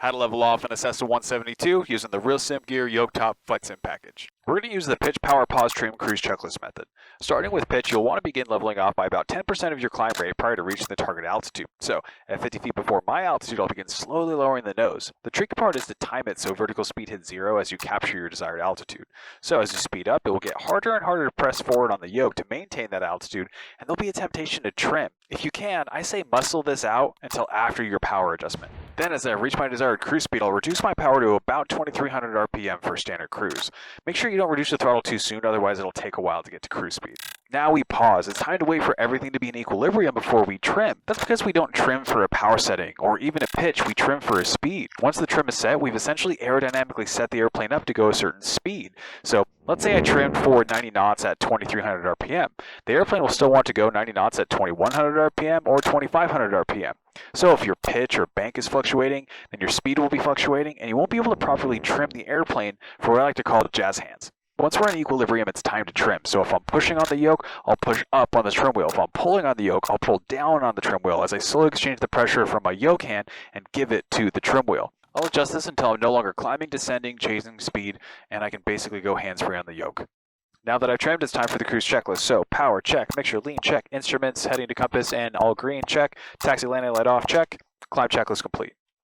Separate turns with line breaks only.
How to level off in a Cessna 172 using the RealSimGear Yoketop FlexSim package. We're going to use the pitch, power, pause, trim, cruise checklist method. Starting with pitch, you'll want to begin leveling off by about 10% of your climb rate prior to reaching the target altitude. So, at 50 feet before my altitude, I'll begin slowly lowering the nose. The tricky part is to time it so vertical speed hits 0 as you capture your desired altitude. So, as you speed up, it will get harder and harder to press forward on the yoke to maintain that altitude, and there'll be a temptation to trim. If you can, I say muscle this out until after your power adjustment. Then as I reach my desired cruise speed, I'll reduce my power to about 2300 RPM for standard cruise. Make sure you don't reduce the throttle too soon, otherwise it'll take a while to get to cruise speed. Now we pause. It's time to wait for everything to be in equilibrium before we trim. That's because we don't trim for a power setting or even a pitch, we trim for a speed. Once the trim is set, we've essentially aerodynamically set the airplane up to go a certain speed. So let's say I trimmed forward 90 knots at 2300 RPM. The airplane will still want to go 90 knots at 2100 RPM or 2500 RPM. So if your pitch or bank is fluctuating, then your speed will be fluctuating and you won't be able to properly trim the airplane for what I like to call jazz hands. Once we're in equilibrium, it's time to trim. So if I'm pushing on the yoke, I'll push up on the trim wheel. If I'm pulling on the yoke, I'll pull down on the trim wheel as I slowly exchange the pressure from my yoke hand and give it to the trim wheel. I'll adjust this until I'm no longer climbing, descending, chasing speed, and I can basically go hands-free on the yoke. Now that I've trimmed, it's time for the cruise checklist. So power, check. Mixture, lean, check. Instruments, heading to compass, and all green, check. Taxi, landing, light off, check. Climb checklist complete.